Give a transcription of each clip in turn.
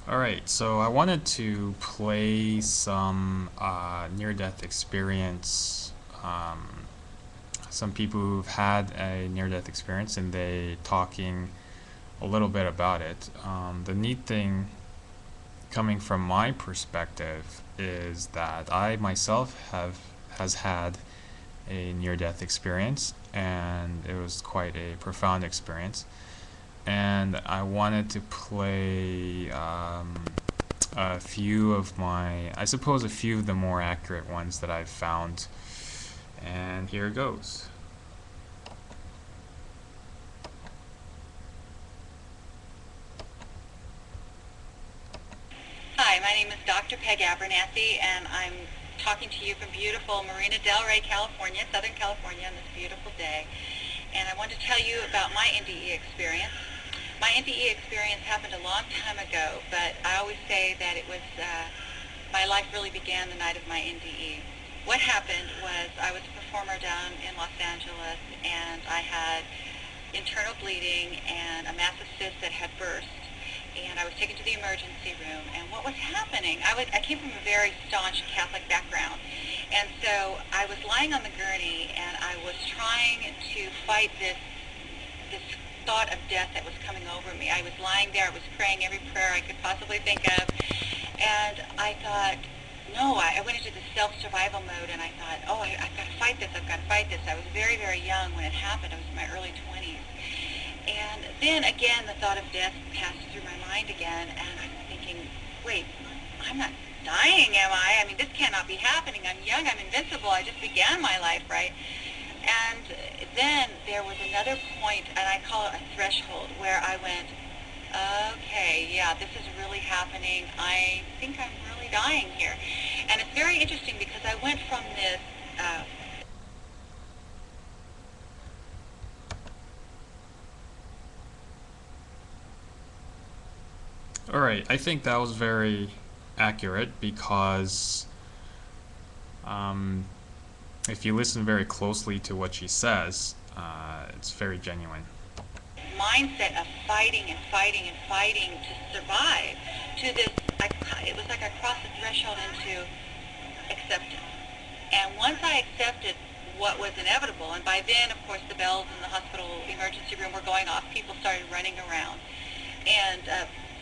Alright, so I wanted to play some near-death experience. Some people who've had a near-death experience and they talking a little bit about it. The neat thing coming from my perspective is that I myself has had a near-death experience, and it was quite a profound experience. And I wanted to play a few of I suppose a few of the more accurate ones that I've found. And here goes. Hi, my name is Dr. Peg Abernathy, and I'm talking to you from beautiful Marina Del Rey, California, Southern California, on this beautiful day. And I want to tell you about my NDE experience. My NDE experience happened a long time ago, but I always say that it was, my life really began the night of my NDE. What happened was I was a performer down in Los Angeles, and I had internal bleeding and a massive cyst that had burst, and I was taken to the emergency room. And what was happening, I came from a very staunch Catholic background, and so I was lying on the gurney, and I was trying to fight this thought of death that was coming over me. I was lying there, I was praying every prayer I could possibly think of, and I thought, no, I went into the self-survival mode, and I thought, oh, I've got to fight this, I've got to fight this. I was very, very young when it happened. I was in my early 20s. And then again, the thought of death passed through my mind again, and I'm thinking, wait, I'm not dying, am I? I mean, this cannot be happening. I'm young, I'm invincible, I just began my life, right? And then there was another point, and I call it a threshold, where I went, okay, yeah, this is really happening. I think I'm really dying here. And it's very interesting because I went from this Alright, I think that was very accurate because if you listen very closely to what she says, it's very genuine. mindset of fighting and fighting and fighting to survive to this, it was like I crossed the threshold into acceptance. And once I accepted what was inevitable, and by then, of course, the bells in the hospital emergency room were going off, people started running around. And,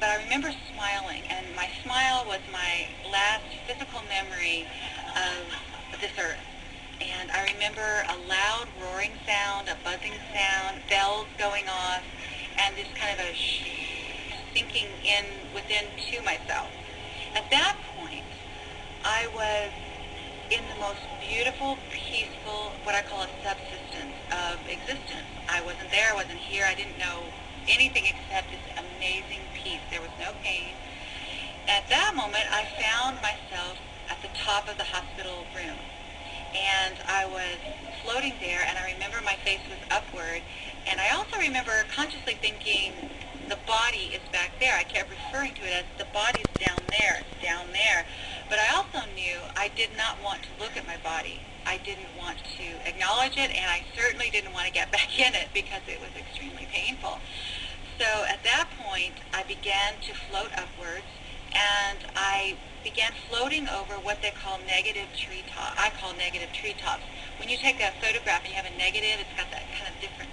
but I remember smiling, and my smile was my last physical memory of this earth. And I remember a loud roaring sound, a buzzing sound, bells going off, and this kind of a sinking in within to myself. At that point, I was in the most beautiful, peaceful, what I call a subsistence of existence. I wasn't there, I wasn't here, I didn't know anything except this amazing peace. There was no pain. At that moment, I found myself at the top of the hospital room. And I was floating there, and I remember my face was upward. And I also remember consciously thinking, the body is back there. I kept referring to it as the body's down there, it's down there. But I also knew I did not want to look at my body. I didn't want to acknowledge it, and I certainly didn't want to get back in it because it was extremely painful. So at that point, I began to float upwards, and I began floating over what they call negative treetops. I call negative treetops. When you take a photograph and you have a negative, it's got that kind of different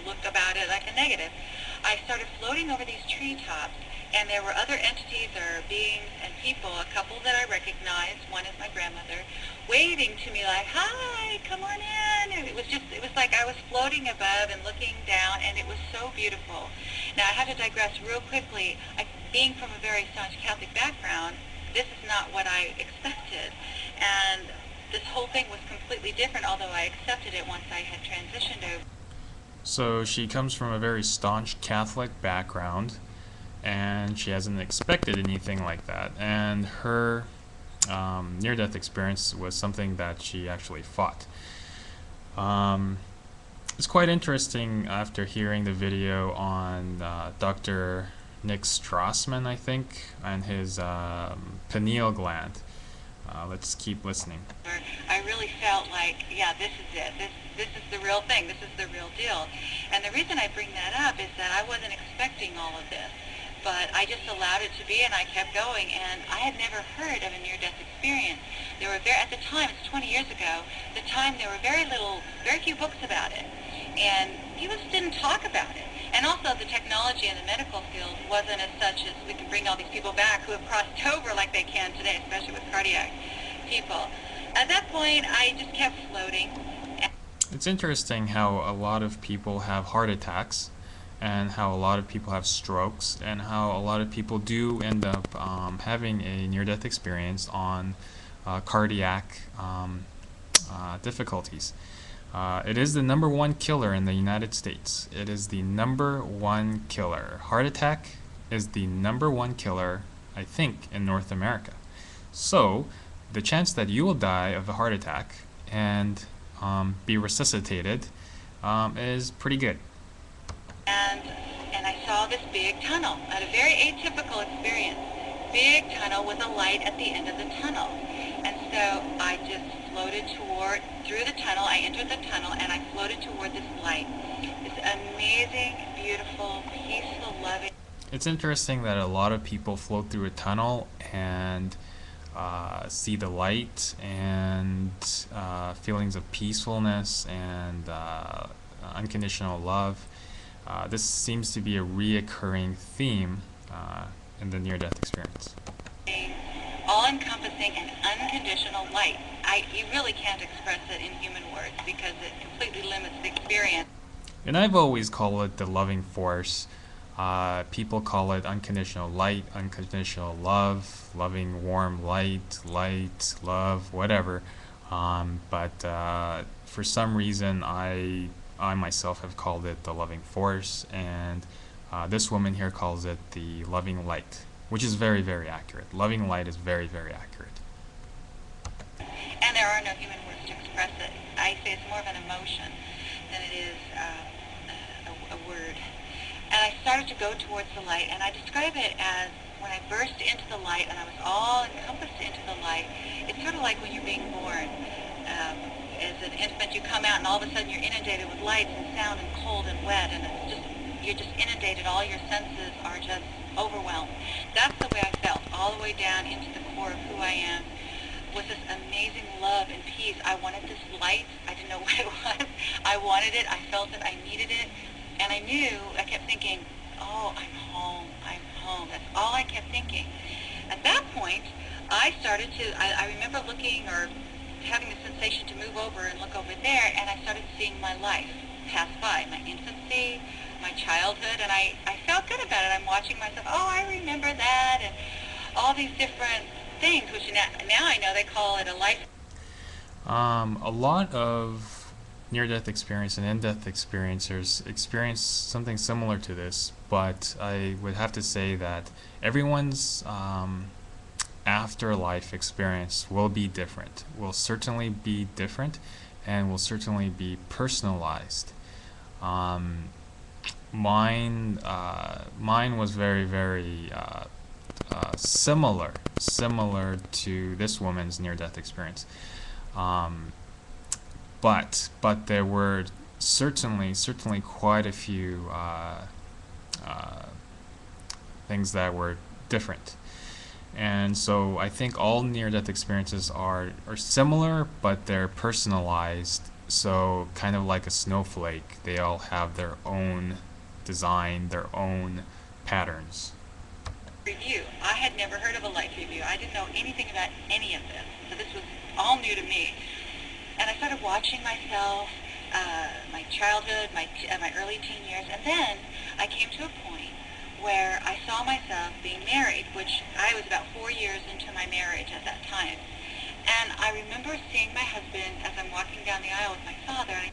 look about it, like a negative. I started floating over these treetops, and there were other entities or beings and people, a couple that I recognized, one is my grandmother, waving to me like, hi, come on in. And it was like I was floating above and looking down, and it was so beautiful. Now, I have to digress real quickly. Being from a very staunch Catholic background, this is not what I expected. And this whole thing was completely different, although I accepted it once I had transitioned over. So she comes from a very staunch Catholic background, and she hasn't expected anything like that. And her near-death experience was something that she actually fought. Um, it's quite interesting after hearing the video on Dr. Nick Strassman, I think, and his pineal gland. Let's keep listening. I really felt like, yeah, this is it. This is the real thing. This is the real deal. And the reason I bring that up is that I wasn't expecting all of this. but I just allowed it to be, and I kept going, and I had never heard of a near-death experience. There were at the time, it's 20 years ago, at the time there were very few books about it, and people just didn't talk about it. And also the technology in the medical field wasn't as such as we can bring all these people back who have crossed over like they can today, especially with cardiac people. At that point, I just kept floating. It's interesting how a lot of people have heart attacks, and how a lot of people have strokes, and how a lot of people do end up having a near-death experience on cardiac difficulties. It is the number one killer in the United States. It is the number one killer. Heart attack is the number one killer, I think, in North America. So, the chance that you will die of a heart attack and be resuscitated is pretty good. And and I saw this big tunnel. I had a very atypical experience. Big tunnel with a light at the end of the tunnel. And so I just floated through the tunnel. I entered the tunnel and I floated toward this light. This amazing, beautiful, peaceful, loving. It's interesting that a lot of people float through a tunnel and see the light and feelings of peacefulness and unconditional love. This seems to be a reoccurring theme in the near-death experience. All-encompassing and unconditional light. You really can't express it in human words because it completely limits the experience. And I've always called it the loving force. People call it unconditional light, unconditional love, loving warm light, love, whatever. But for some reason, I myself have called it the loving force, and this woman here calls it the loving light, which is very, very accurate. Loving light is very, very accurate. And there are no human words to express it. I say it's more of an emotion than it is a word. And I started to go towards the light, and I describe it as when I burst into the light and I was all encompassed into the light. It's sort of like when you're being born. As an infant, you come out and all of a sudden you're inundated with lights and sound and cold and wet, and you're just inundated. All your senses are just overwhelmed. That's the way I felt, all the way down into the core of who I am, with this amazing love and peace. I wanted this light. I didn't know what it was. I wanted it. I felt it. I needed it. And I kept thinking, oh, I'm home. I'm home. That's all I kept thinking. At that point, I remember looking or having the sensation to move over and look over there, and I started seeing my life pass by, my infancy, my childhood, and I felt good about it. I'm watching myself, oh, I remember that, and all these different things, which now I know they call it a life. A lot of near-death experience and in-death experiencers experience something similar to this, but I would have to say that everyone's afterlife experience will be different, will certainly be different, and will certainly be personalized. Mine was very, very similar to this woman's near-death experience. But there were certainly quite a few things that were different. And so I think all near-death experiences are similar, but they're personalized. So kind of like a snowflake, they all have their own design, their own patterns. Review. I had never heard of a life review. I didn't know anything about any of this. So this was all new to me. And I started watching myself, my childhood, my early teen years, and then I came to a point where I saw myself being married, which I was about 4 years into my marriage at that time. And I remember seeing my husband as I'm walking down the aisle with my father, and